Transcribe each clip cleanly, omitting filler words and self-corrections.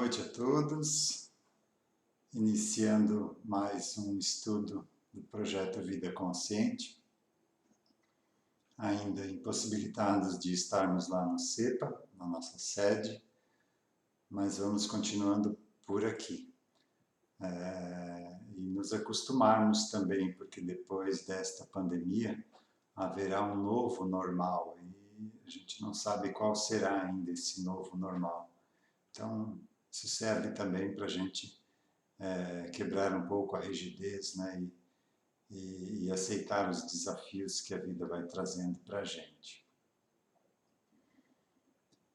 noite a todos, iniciando mais um estudo do projeto Vida Consciente, ainda impossibilitados de estarmos lá no CEPA, na nossa sede, mas vamos continuando por aqui. E nos acostumarmos também, porque depois desta pandemia haverá um novo normal e a gente não sabe qual será ainda esse novo normal. Então, isso serve também para a gente quebrar um pouco a rigidez, né, e aceitar os desafios que a vida vai trazendo para a gente.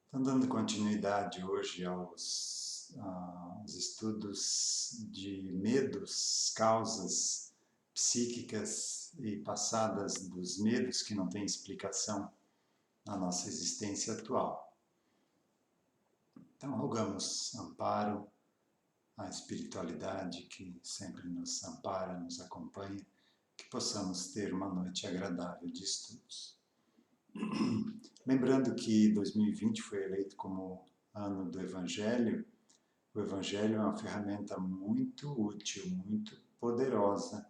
Então, dando continuidade hoje aos estudos de medos, causas psíquicas e passadas dos medos que não têm explicação na nossa existência atual. Então, rogamos amparo à espiritualidade que sempre nos ampara, nos acompanha, que possamos ter uma noite agradável de estudos. Lembrando que 2020 foi eleito como ano do Evangelho, o Evangelho é uma ferramenta muito útil, muito poderosa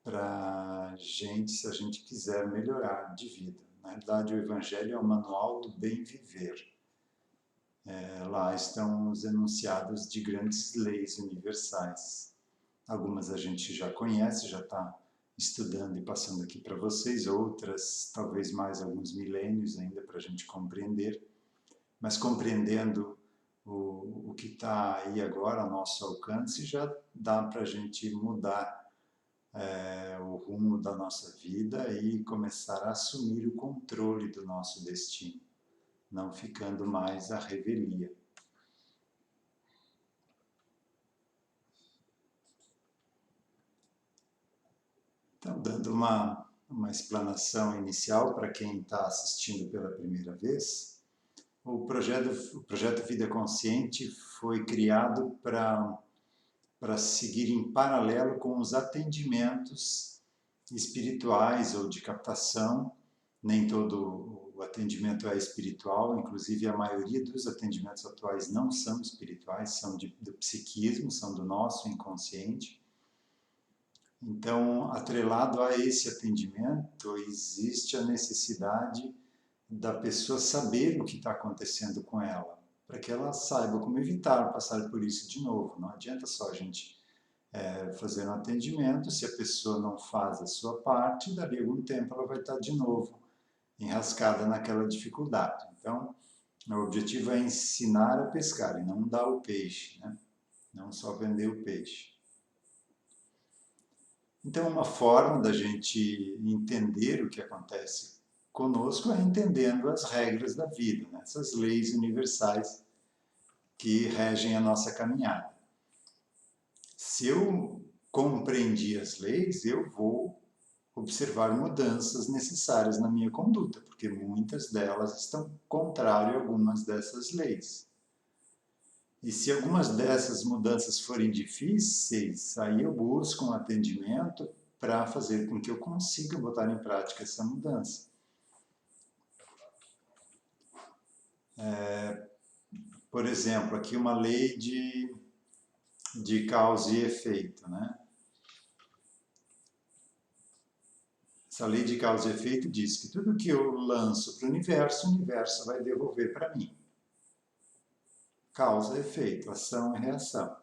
para a gente, se a gente quiser melhorar de vida. Na verdade, o Evangelho é o manual do bem viver. Lá estão os enunciados de grandes leis universais. Algumas a gente já conhece, já está estudando e passando aqui para vocês, outras talvez mais alguns milênios ainda para a gente compreender, mas compreendendo o que está aí agora ao nosso alcance, já dá para a gente mudar o rumo da nossa vida e começar a assumir o controle do nosso destino, não ficando mais à revelia. Então, dando uma explanação inicial para quem está assistindo pela primeira vez, o projeto Vida Consciente foi criado para seguir em paralelo com os atendimentos espirituais ou de captação. Nem todo o atendimento é espiritual, inclusive a maioria dos atendimentos atuais não são espirituais, são do psiquismo, são do nosso inconsciente. Então, atrelado a esse atendimento, existe a necessidade da pessoa saber o que está acontecendo com ela, para que ela saiba como evitar passar por isso de novo. Não adianta só a gente fazer um atendimento, se a pessoa não faz a sua parte, dali a algum tempo ela vai estar de novo enrascada naquela dificuldade. Então, o objetivo é ensinar a pescar e não dar o peixe, né? Não só vender o peixe. Então, uma forma da gente entender o que acontece conosco é entendendo as regras da vida, né? Essas leis universais que regem a nossa caminhada. Se eu compreendi as leis, eu vou observar mudanças necessárias na minha conduta, porque muitas delas estão contrárias a algumas dessas leis. E se algumas dessas mudanças forem difíceis, aí eu busco um atendimento para fazer com que eu consiga botar em prática essa mudança. Por exemplo, aqui uma lei de causa e efeito, né? Essa lei de causa e efeito diz que tudo que eu lanço para o universo vai devolver para mim. Causa e efeito, ação e reação.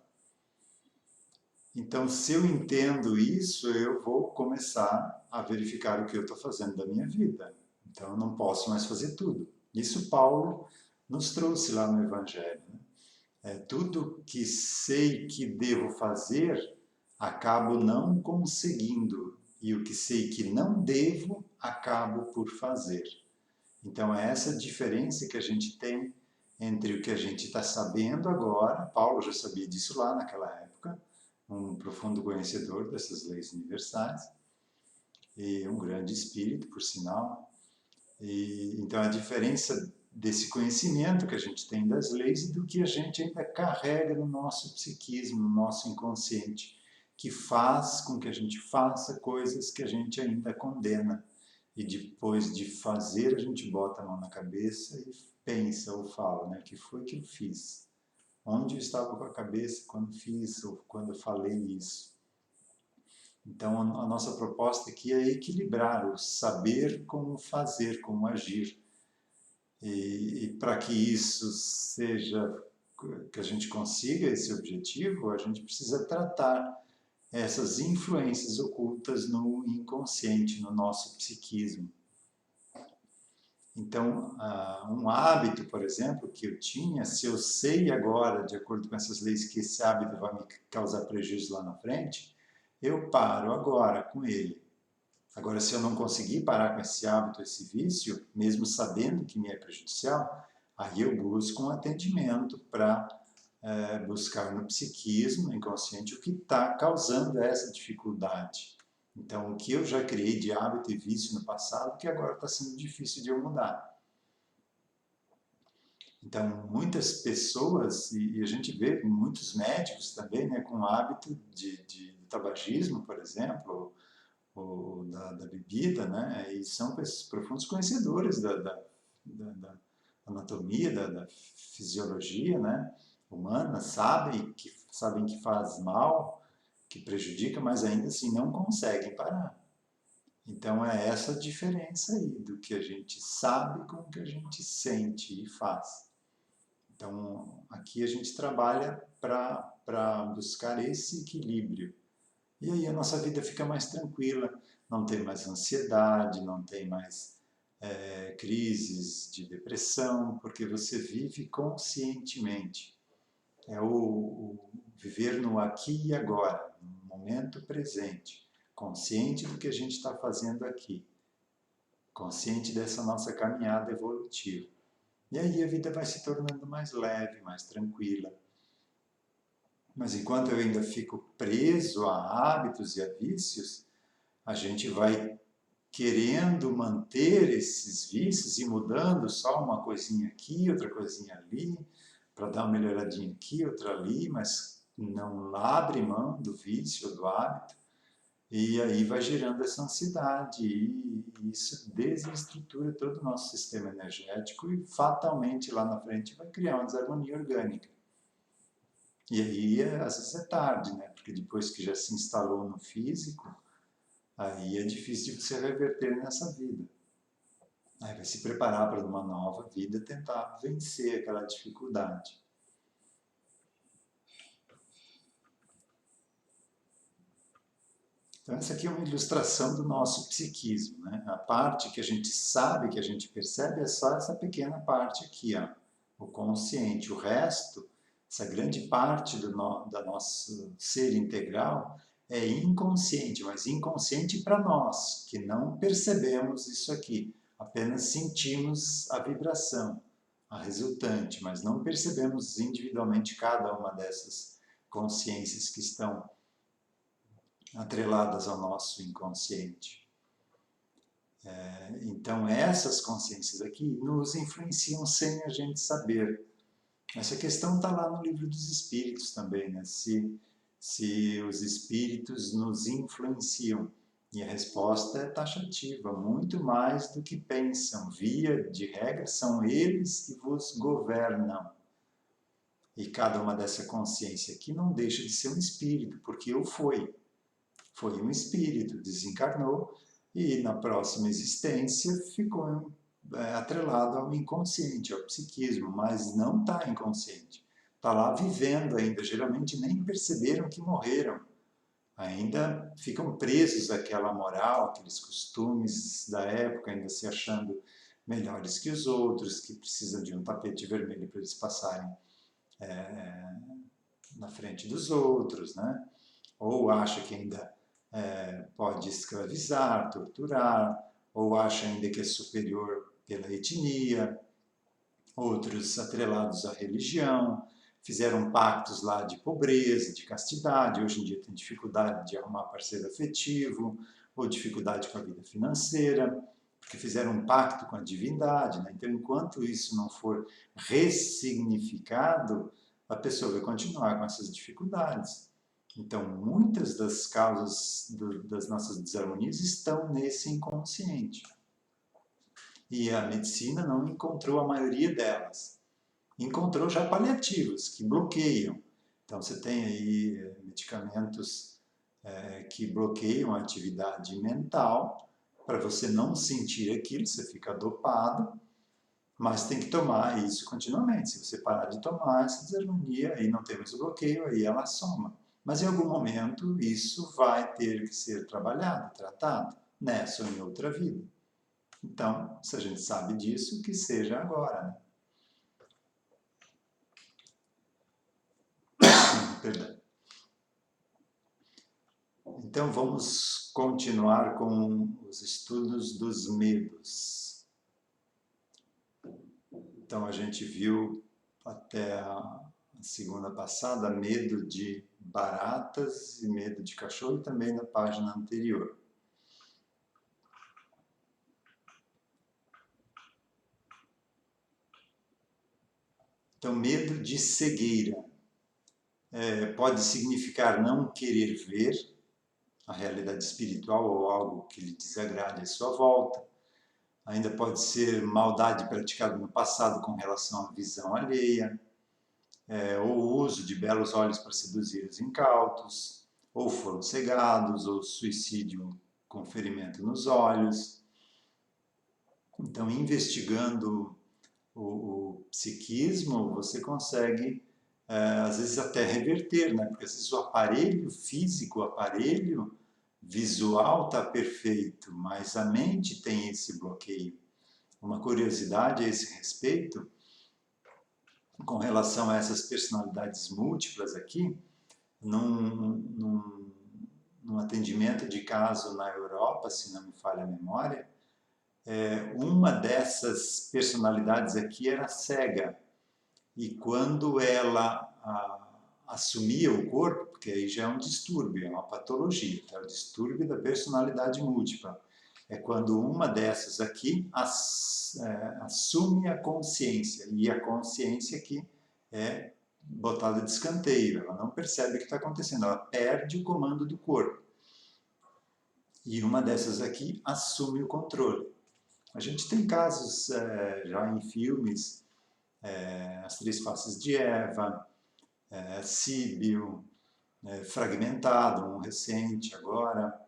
Então, se eu entendo isso, eu vou começar a verificar o que eu estou fazendo da minha vida. Então, eu não posso mais fazer tudo. Isso Paulo nos trouxe lá no Evangelho, né? Tudo que sei que devo fazer, acabo não conseguindo. E o que sei que não devo, acabo por fazer. Então, é essa diferença que a gente tem entre o que a gente está sabendo agora. Paulo já sabia disso lá naquela época, um profundo conhecedor dessas leis universais, e um grande espírito, por sinal. Então, a diferença desse conhecimento que a gente tem das leis e do que a gente ainda carrega no nosso psiquismo, no nosso inconsciente, que faz com que a gente faça coisas que a gente ainda condena. E depois de fazer, a gente bota a mão na cabeça e pensa ou fala, né? Que foi que eu fiz? Onde eu estava com a cabeça quando fiz ou quando eu falei isso? Então, a nossa proposta aqui é equilibrar o saber com o fazer, com o agir. E para que isso seja, que a gente consiga esse objetivo, a gente precisa tratar essas influências ocultas no inconsciente, no nosso psiquismo. Então, um hábito, por exemplo, que eu tinha, se eu sei agora, de acordo com essas leis, que esse hábito vai me causar prejuízo lá na frente, eu paro agora com ele. Agora, se eu não conseguir parar com esse hábito, esse vício, mesmo sabendo que me é prejudicial, aí eu busco um atendimento para buscar no psiquismo, no inconsciente, o que está causando essa dificuldade. Então, o que eu já criei de hábito e vício no passado, que agora está sendo difícil de eu mudar. Então, muitas pessoas, e a gente vê muitos médicos também, né, com hábito de tabagismo, por exemplo, ou da bebida, né, e são profundos conhecedores da anatomia, da fisiologia, né, humana, sabem que faz mal, que prejudica, mas ainda assim não conseguem parar. Então é essa a diferença aí do que a gente sabe com o que a gente sente e faz. Então aqui a gente trabalha para buscar esse equilíbrio. E aí a nossa vida fica mais tranquila, não tem mais ansiedade, não tem mais crises de depressão, porque você vive conscientemente. É o viver no aqui e agora, no momento presente, consciente do que a gente está fazendo aqui, consciente dessa nossa caminhada evolutiva. E aí a vida vai se tornando mais leve, mais tranquila. Mas enquanto eu ainda fico preso a hábitos e a vícios, a gente vai querendo manter esses vícios e mudando só uma coisinha aqui, outra coisinha ali, para dar uma melhoradinha aqui, outra ali, mas não abre mão do vício, do hábito, e aí vai gerando essa ansiedade, e isso desestrutura todo o nosso sistema energético e fatalmente lá na frente vai criar uma desarmonia orgânica. E aí, às vezes é tarde, né? Porque depois que já se instalou no físico, aí é difícil de você reverter nessa vida. Aí vai se preparar para uma nova vida, tentar vencer aquela dificuldade. Então essa aqui é uma ilustração do nosso psiquismo, né? A parte que a gente sabe, que a gente percebe, é só essa pequena parte aqui, ó, o consciente. O resto, essa grande parte da nosso ser integral é inconsciente, mas inconsciente para nós, que não percebemos isso aqui, apenas sentimos a vibração, a resultante, mas não percebemos individualmente cada uma dessas consciências que estão atreladas ao nosso inconsciente. Então essas consciências aqui nos influenciam sem a gente saber. Essa questão está lá no livro dos Espíritos também, né? Se os Espíritos nos influenciam. E a resposta é taxativa, muito mais do que pensam. Via de regra, são eles que vos governam. E cada uma dessa consciência aqui não deixa de ser um espírito, porque eu fui. Foi um espírito, desencarnou e na próxima existência ficou atrelado ao inconsciente, ao psiquismo, mas não está inconsciente. Está lá vivendo ainda, geralmente nem perceberam que morreram. Ainda ficam presos àquela moral, aqueles costumes da época, ainda se achando melhores que os outros, que precisam de um tapete vermelho para eles passarem na frente dos outros, né? Ou acha que ainda pode escravizar, torturar, ou acha ainda que é superior pela etnia, outros atrelados à religião, fizeram pactos lá de pobreza, de castidade, hoje em dia tem dificuldade de arrumar parceiro afetivo, ou dificuldade com a vida financeira, porque fizeram um pacto com a divindade, né? Então, enquanto isso não for ressignificado, a pessoa vai continuar com essas dificuldades. Então, muitas das causas das nossas desarmonias estão nesse inconsciente. E a medicina não encontrou a maioria delas. encontrou já paliativos que bloqueiam. Então você tem aí medicamentos que bloqueiam a atividade mental para você não sentir aquilo, você fica dopado, mas tem que tomar isso continuamente. Se você parar de tomar essa desarmonia, aí não temos o bloqueio, aí ela soma. Mas em algum momento isso vai ter que ser trabalhado, tratado, nessa ou em outra vida. Então, se a gente sabe disso, que seja agora, né? Perdão. Então vamos continuar com os estudos dos medos. Então a gente viu até a segunda passada medo de baratas e medo de cachorro, e também na página anterior. Então medo de cegueira pode significar não querer ver a realidade espiritual ou algo que lhe desagrade à sua volta. Ainda pode ser maldade praticada no passado com relação à visão alheia, ou o uso de belos olhos para seduzir os incautos, ou foram cegados, ou suicídio com ferimento nos olhos. Então, investigando o psiquismo, você consegue, às vezes, até reverter, né? Porque às vezes o aparelho físico, o aparelho visual está perfeito, mas a mente tem esse bloqueio. Uma curiosidade a esse respeito, com relação a essas personalidades múltiplas aqui, num atendimento de caso na Europa, se não me falha a memória, uma dessas personalidades aqui era cega. E quando ela assumia o corpo, porque aí já é um distúrbio, é uma patologia, tá? O distúrbio da personalidade múltipla. É quando uma dessas aqui assume a consciência, e a consciência aqui é botada de escanteio, ela não percebe o que está acontecendo, ela perde o comando do corpo. E uma dessas aqui assume o controle. A gente tem casos já em filmes, As Três Faces de Eva, Síbio, Fragmentado, um recente agora.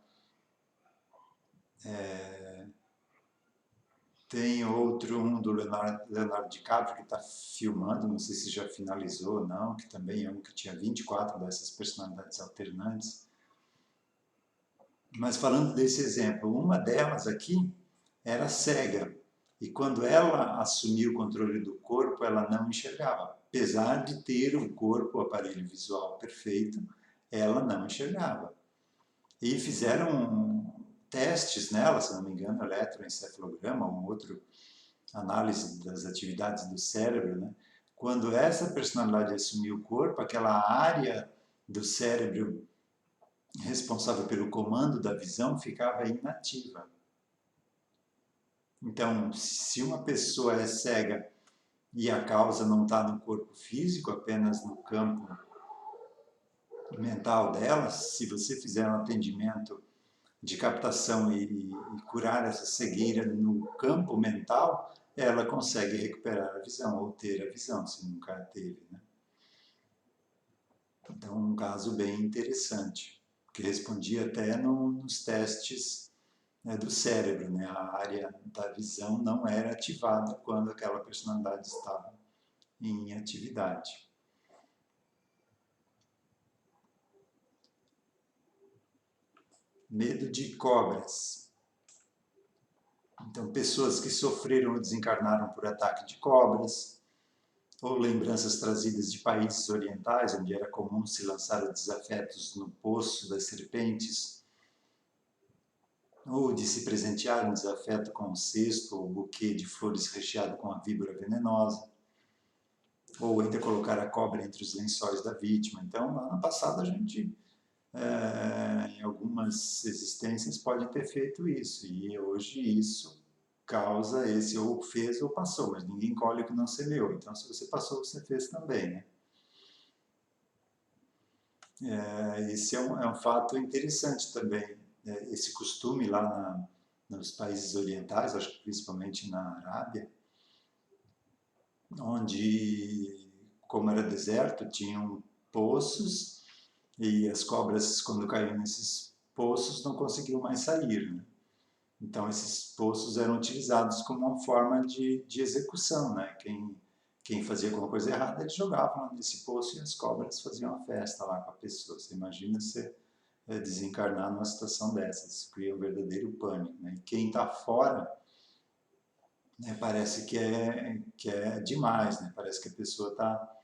Tem outro, um do Leonardo DiCaprio, que está filmando, não sei se já finalizou ou não, que também é um que tinha 24 dessas personalidades alternantes. Mas falando desse exemplo, uma delas aqui era cega. E quando ela assumiu o controle do corpo, ela não enxergava. Apesar de ter o corpo, o aparelho visual perfeito, ela não enxergava. E fizeram testes nela, se não me engano, eletroencefalograma, um outro análise das atividades do cérebro, né? Quando essa personalidade assumiu o corpo, aquela área do cérebro responsável pelo comando da visão ficava inativa. Então, se uma pessoa é cega e a causa não está no corpo físico, apenas no campo mental dela, se você fizer um atendimento de captação e curar essa cegueira no campo mental, ela consegue recuperar a visão ou ter a visão, se nunca a teve, né? Então, um caso bem interessante, que respondia até nos testes do cérebro, né? A área da visão não era ativada quando aquela personalidade estava em atividade. Medo de cobras. Então, pessoas que sofreram ou desencarnaram por ataque de cobras, ou lembranças trazidas de países orientais, onde era comum se lançar desafetos no poço das serpentes, ou de se presentear um desafeto com um cesto ou buquê de flores recheado com a víbora venenosa, ou ainda colocar a cobra entre os lençóis da vítima. Então, lá no passado a gente, em algumas existências, pode ter feito isso, e hoje isso causa esse ou fez ou passou, mas ninguém colhe o que não semeou. Então, se você passou, você fez também, né? Esse é um fato interessante também. Esse costume nos países orientais, acho que principalmente na Arábia, onde, como era deserto, tinham poços e as cobras, quando caíam nesses poços, não conseguiam mais sair, né? Então, esses poços eram utilizados como uma forma de execução, né? Quem fazia alguma coisa errada, eles jogavam lá nesse poço e as cobras faziam uma festa lá com a pessoa. Você imagina você desencarnar numa situação dessas, cria um verdadeiro pânico, né? E quem está fora, né, parece que é demais, né? Parece que a pessoa tá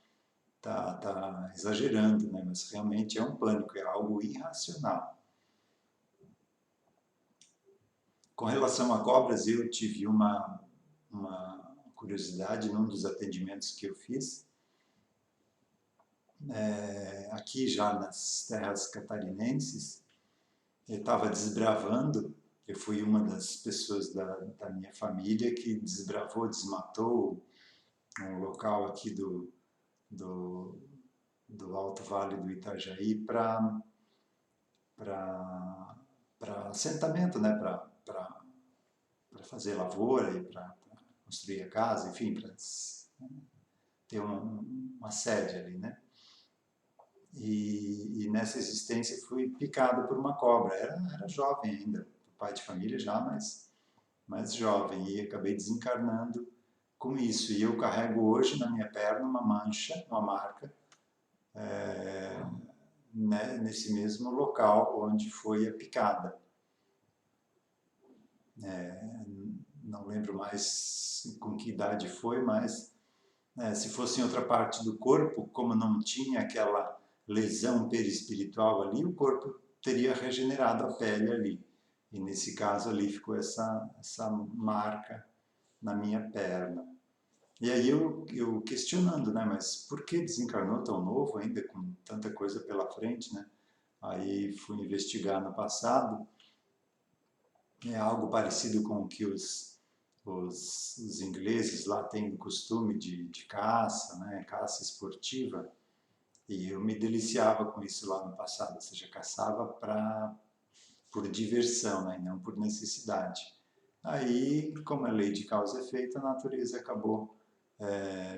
exagerando, né? Mas realmente é um pânico, é algo irracional. Com relação a cobras, eu tive uma curiosidade num dos atendimentos que eu fiz, aqui já nas terras catarinenses. Eu estava desbravando, eu fui uma das pessoas da minha família que desbravou, desmatou um local aqui do, do Alto Vale do Itajaí para assentamento, né? Para fazer lavoura e para construir a casa, enfim, para ter uma sede ali, né? E nessa existência fui picado por uma cobra. Era jovem ainda, pai de família já, mas jovem. E acabei desencarnando com isso. E eu carrego hoje na minha perna uma mancha, uma marca, né, nesse mesmo local onde foi a picada. Não lembro mais com que idade foi, mas se fosse em outra parte do corpo, como não tinha aquela lesão perispiritual ali, o corpo teria regenerado a pele ali. E nesse caso ali ficou essa marca na minha perna. E aí eu questionando, né, mas por que desencarnou tão novo ainda, com tanta coisa pela frente, né? Aí fui investigar no passado, é algo parecido com o que os ingleses lá têm o costume de caça, né, caça esportiva, e eu me deliciava com isso lá no passado, ou seja, caçava por diversão, né, e não por necessidade. Aí, como é lei de causa e efeito, a natureza acabou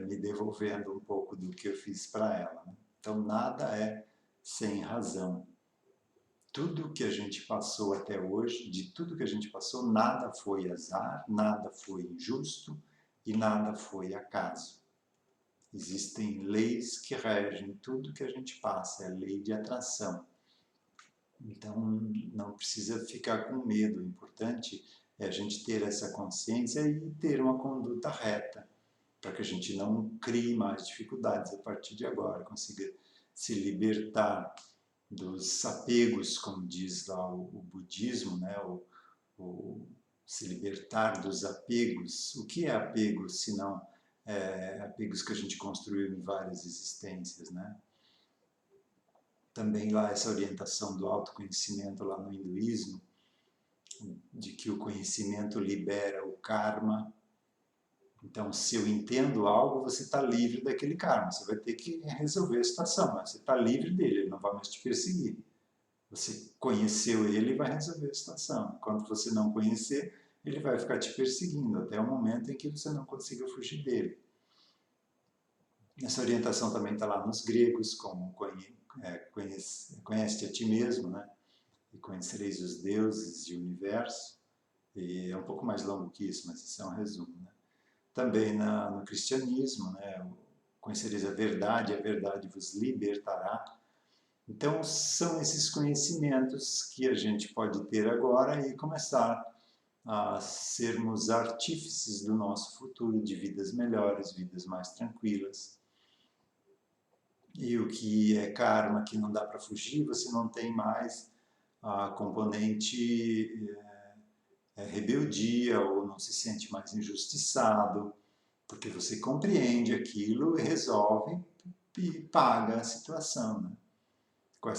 me devolvendo um pouco do que eu fiz para ela. Né? Então, nada é sem razão. Tudo que a gente passou até hoje, de tudo que a gente passou, nada foi azar, nada foi injusto e nada foi acaso. Existem leis que regem tudo que a gente passa, é lei de atração. Então, não precisa ficar com medo. O importante é a gente ter essa consciência e ter uma conduta reta, para que a gente não crie mais dificuldades a partir de agora, consiga se libertar dos apegos, como diz lá o budismo, né? Se libertar dos apegos. O que é apego, se não apegos que a gente construiu em várias existências, né? Também lá essa orientação do autoconhecimento lá no hinduísmo, de que o conhecimento libera o karma. Então, se eu entendo algo, você está livre daquele karma. Você vai ter que resolver a situação, mas você está livre dele, ele não vai mais te perseguir. Você conheceu ele e vai resolver a situação. Enquanto você não conhecer, ele vai ficar te perseguindo até o momento em que você não consiga fugir dele. Essa orientação também está lá nos gregos, como conhece-te a ti mesmo, né? E conhecereis os deuses e o universo. E é um pouco mais longo que isso, mas isso é um resumo. Né? Também no cristianismo, né? Conhecereis a verdade vos libertará. Então, são esses conhecimentos que a gente pode ter agora e começar a sermos artífices do nosso futuro, de vidas melhores, vidas mais tranquilas. E o que é karma, que não dá para fugir, você não tem mais a componente rebeldia ou não se sente mais injustiçado, porque você compreende aquilo e resolve e paga a situação, né? Com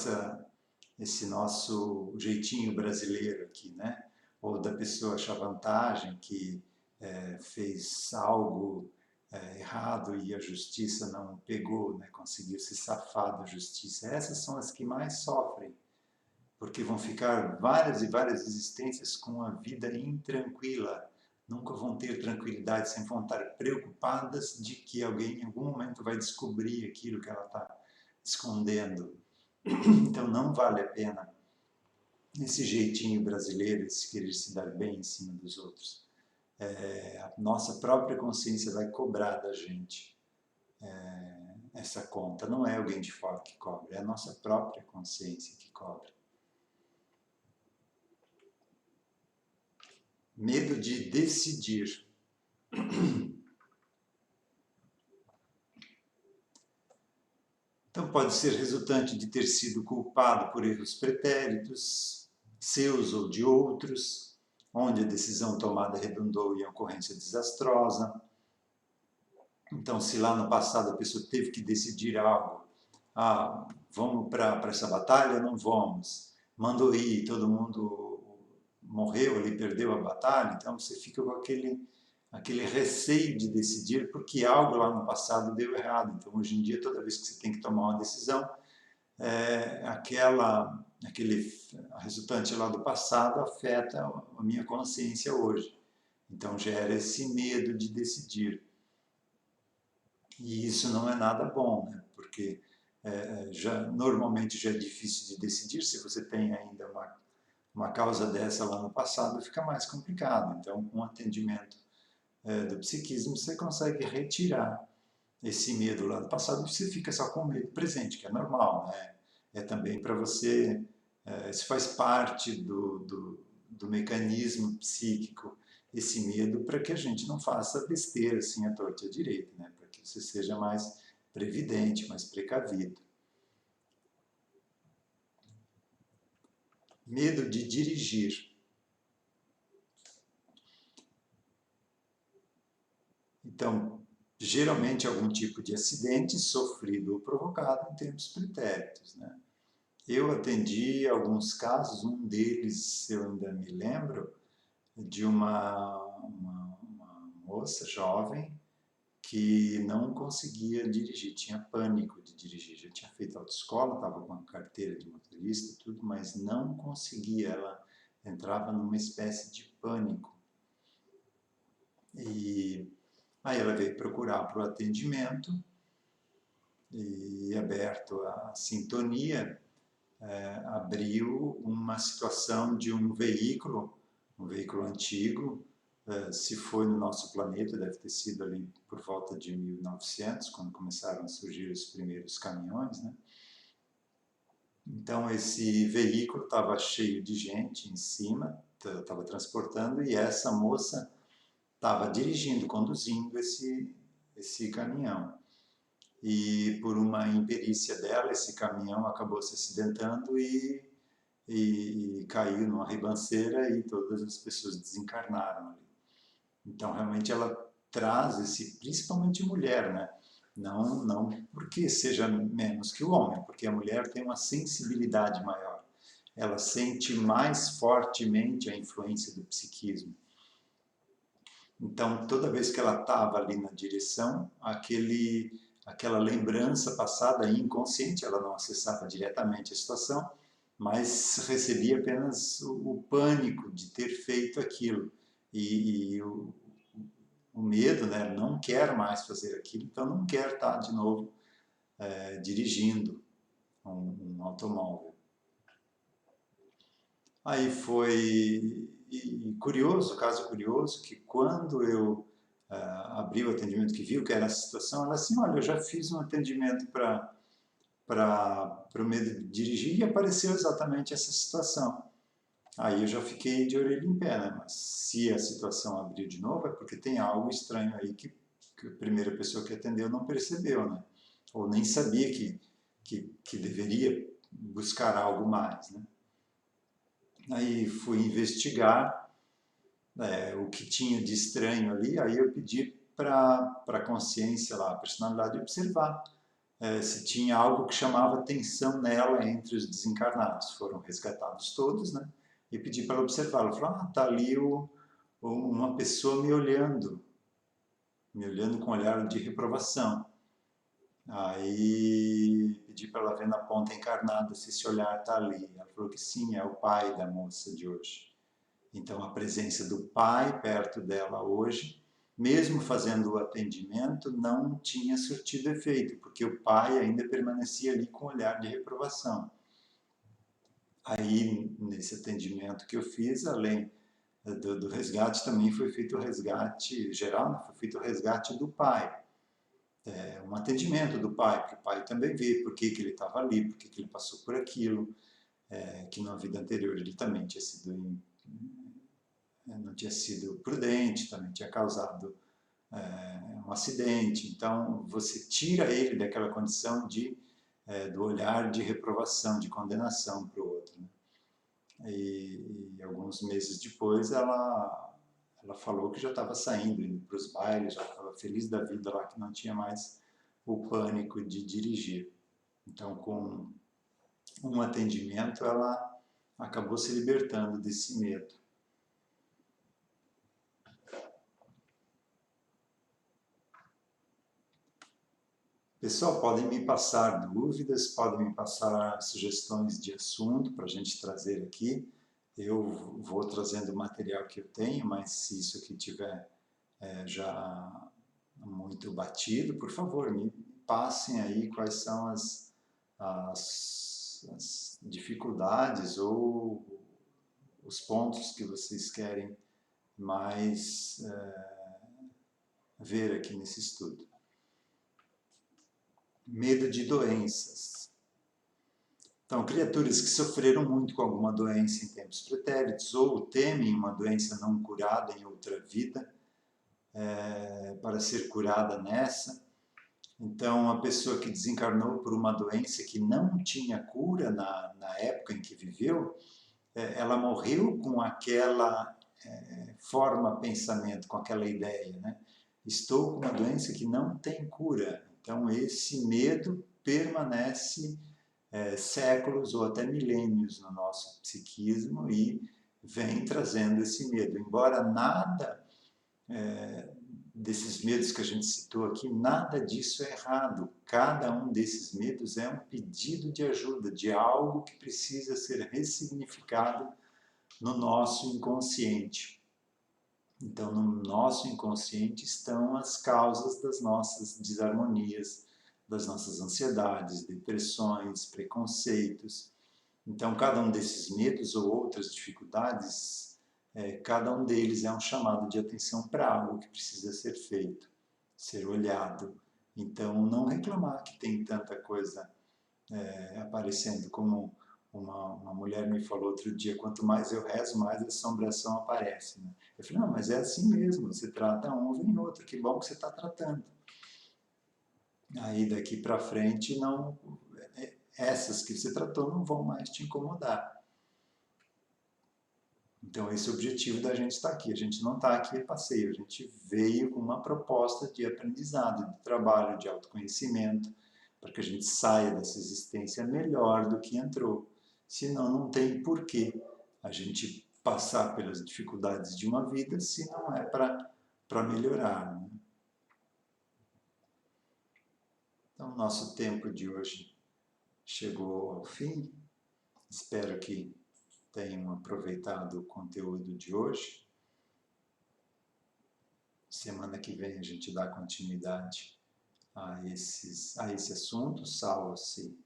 esse nosso jeitinho brasileiro aqui, né? Ou da pessoa achar vantagem que fez algo errado e a justiça não pegou, né? Conseguiu se safar da justiça. Essas são as que mais sofrem, porque vão ficar várias e várias existências com a vida intranquila, nunca vão ter tranquilidade, sempre vão estar preocupadas de que alguém em algum momento vai descobrir aquilo que ela está escondendo. Então não vale a pena esse jeitinho brasileiro, esse querer se dar bem em cima dos outros. A nossa própria consciência vai cobrar da gente essa conta. Não é alguém de fora que cobra, é a nossa própria consciência que cobra. Medo de decidir. Então pode ser resultante de ter sido culpado por erros pretéritos, seus ou de outros, onde a decisão tomada redundou em ocorrência desastrosa. Então, se lá no passado a pessoa teve que decidir algo, vamos para essa batalha? Não vamos. Mandou ir, todo mundo morreu ali, perdeu a batalha, então você fica com aquele receio de decidir porque algo lá no passado deu errado. Então, hoje em dia, toda vez que você tem que tomar uma decisão, aquele resultante lá do passado afeta a minha consciência hoje. Então, gera esse medo de decidir. E isso não é nada bom, né? Porque normalmente já é difícil de decidir. Se você tem ainda uma causa dessa lá no passado, fica mais complicado. Então, com o atendimento do psiquismo, você consegue retirar esse medo lá do passado e você fica só com o medo presente, que é normal, né? É também para você, isso faz parte do mecanismo psíquico, esse medo, para que a gente não faça besteira assim à torta e à direita, né? Para que você seja mais previdente, mais precavido. Medo de dirigir. Então, geralmente algum tipo de acidente sofrido ou provocado em tempos pretéritos, né? Eu atendi alguns casos, um deles eu ainda me lembro, de uma moça jovem que não conseguia dirigir, tinha pânico de dirigir. Já tinha feito autoescola, estava com a carteira de motorista e tudo, mas não conseguia, ela entrava numa espécie de pânico. E aí ela veio procurar para o atendimento e, aberto à sintonia, abriu uma situação de um veículo antigo, se foi no nosso planeta, deve ter sido ali por volta de 1900, quando começaram a surgir os primeiros caminhões, né? Então esse veículo estava cheio de gente em cima, estava transportando, e essa moça estava dirigindo, conduzindo esse caminhão. E por uma imperícia dela, esse caminhão acabou se acidentando e caiu numa ribanceira e todas as pessoas desencarnaram ali. Então, realmente, ela traz principalmente mulher, né? Não porque seja menos que o homem, porque a mulher tem uma sensibilidade maior. Ela sente mais fortemente a influência do psiquismo. Então, toda vez que ela estava ali na direção, aquela lembrança passada inconsciente, ela não acessava diretamente a situação, mas recebia apenas o pânico de ter feito aquilo. E o medo, né? Não quer mais fazer aquilo, então não quer estar de novo dirigindo um automóvel. Aí foi curioso, caso curioso, que quando eu abri o atendimento, que viu que era a situação, ela assim, olha, eu já fiz um atendimento para o medo de dirigir e apareceu exatamente essa situação. Aí eu já fiquei de orelha em pé, né? Mas se a situação abrir de novo é porque tem algo estranho aí que a primeira pessoa que atendeu não percebeu, né? Ou nem sabia que deveria buscar algo mais, né? Aí fui investigar o que tinha de estranho ali, aí eu pedi para a consciência lá, a personalidade observar se tinha algo que chamava atenção nela entre os desencarnados. Foram resgatados todos, né? E pedi para ela observar. Ela falou, tá ali uma pessoa me olhando com um olhar de reprovação. Aí pedi para ela ver na ponta encarnada se esse olhar está ali. Ela falou que sim, é o pai da moça de hoje. Então, a presença do pai perto dela hoje, mesmo fazendo o atendimento, não tinha surtido efeito, porque o pai ainda permanecia ali com um olhar de reprovação. Aí, nesse atendimento que eu fiz, além do resgate, também foi feito o resgate geral, né? Foi feito o resgate do pai. Um atendimento do pai, para o pai também ver por que ele estava ali, por que ele passou por aquilo, que na vida anterior ele também tinha sido não tinha sido prudente, também tinha causado um acidente. Então, você tira ele daquela condição do olhar de reprovação, de condenação para o outro. Né? E alguns meses depois, ela falou que já estava saindo, indo para os bailes, já estava feliz da vida lá, que não tinha mais o pânico de dirigir. Então, com um atendimento, ela acabou se libertando desse medo. Pessoal, podem me passar dúvidas, podem me passar sugestões de assunto para a gente trazer aqui. Eu vou trazendo o material que eu tenho, mas se isso aqui tiver já muito batido, por favor, me passem aí quais são as dificuldades ou os pontos que vocês querem mais ver aqui nesse estudo. Medo de doenças. Então, criaturas que sofreram muito com alguma doença em tempos pretéritos ou temem uma doença não curada em outra vida para ser curada nessa. Então, a pessoa que desencarnou por uma doença que não tinha cura na época em que viveu, ela morreu com aquela forma pensamento, com aquela ideia, né? Estou com uma doença que não tem cura. Então, esse medo permanece séculos ou até milênios no nosso psiquismo e vem trazendo esse medo. Embora nada desses medos que a gente citou aqui, nada disso é errado. Cada um desses medos é um pedido de ajuda, de algo que precisa ser ressignificado no nosso inconsciente. Então, no nosso inconsciente estão as causas das nossas desarmonias, das nossas ansiedades, depressões, preconceitos. Então, cada um desses medos ou outras dificuldades, cada um deles é um chamado de atenção para algo que precisa ser feito, ser olhado. Então, não reclamar que tem tanta coisa aparecendo, como uma mulher me falou outro dia, quanto mais eu rezo, mais a assombração aparece. Né? Eu falei, não, mas é assim mesmo, você trata um, vem outro, que bom que você está tratando. Aí daqui para frente, não, essas que você tratou não vão mais te incomodar. Então esse é o objetivo da gente estar aqui. A gente não está aqui a passeio, a gente veio com uma proposta de aprendizado, de trabalho, de autoconhecimento, para que a gente saia dessa existência melhor do que entrou. Senão não tem porquê a gente passar pelas dificuldades de uma vida se não é para melhorar. Né? Então, nosso tempo de hoje chegou ao fim. Espero que tenham aproveitado o conteúdo de hoje. Semana que vem a gente dá continuidade a esse assunto, salvo se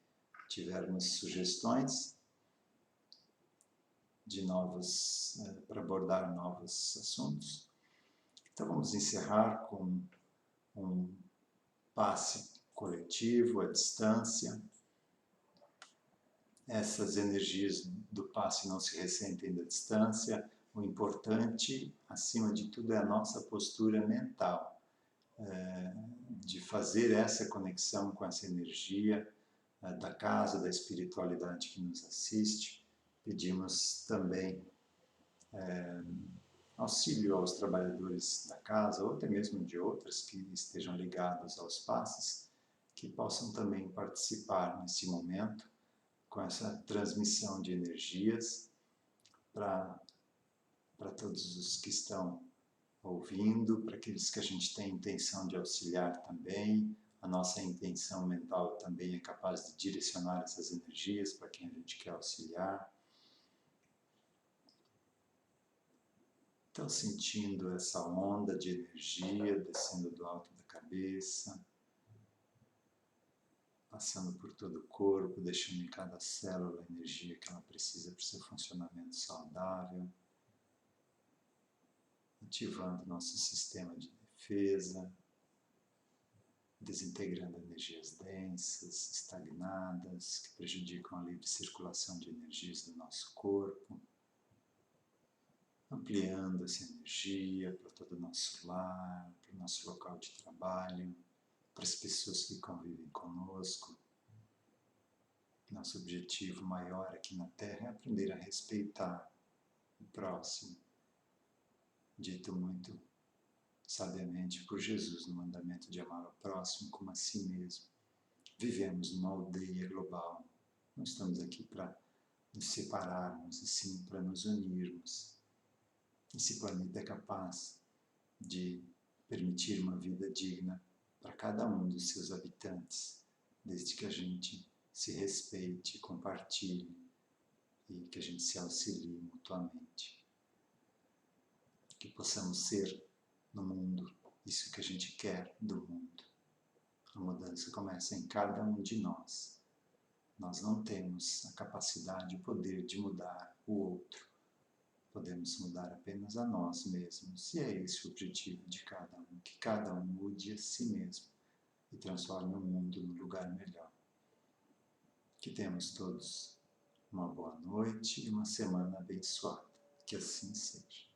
tivermos sugestões de para abordar novos assuntos. Então vamos encerrar com um passe coletivo à distância. Essas energias do passe não se ressentem da distância. O importante, acima de tudo, é a nossa postura mental, de fazer essa conexão com essa energia da casa, da espiritualidade que nos assiste. Pedimos também auxílio aos trabalhadores da casa, ou até mesmo de outras que estejam ligados aos passes, que possam também participar nesse momento com essa transmissão de energias para todos os que estão ouvindo, para aqueles que a gente tem intenção de auxiliar também. A nossa intenção mental também é capaz de direcionar essas energias para quem a gente quer auxiliar. Então, sentindo essa onda de energia descendo do alto da cabeça, passando por todo o corpo, deixando em cada célula a energia que ela precisa para o seu funcionamento saudável, ativando nosso sistema de defesa, desintegrando energias densas, estagnadas, que prejudicam a livre circulação de energias do nosso corpo, ampliando essa energia para todo o nosso lar, para o nosso local de trabalho, para as pessoas que convivem conosco. Nosso objetivo maior aqui na Terra é aprender a respeitar o próximo, dito muito sabiamente por Jesus no mandamento de amar o próximo como a si mesmo. Vivemos numa aldeia global, não estamos aqui para nos separarmos, e sim para nos unirmos. Esse planeta é capaz de permitir uma vida digna para cada um dos seus habitantes, desde que a gente se respeite, compartilhe e que a gente se auxilie mutuamente. Que possamos ser no mundo isso que a gente quer do mundo. A mudança começa em cada um de nós. Nós não temos a capacidade, o poder de mudar o outro. Podemos mudar apenas a nós mesmos. E é esse o objetivo de cada um, que cada um mude a si mesmo e transforme o mundo num lugar melhor. Que tenhamos todos uma boa noite e uma semana abençoada. Que assim seja.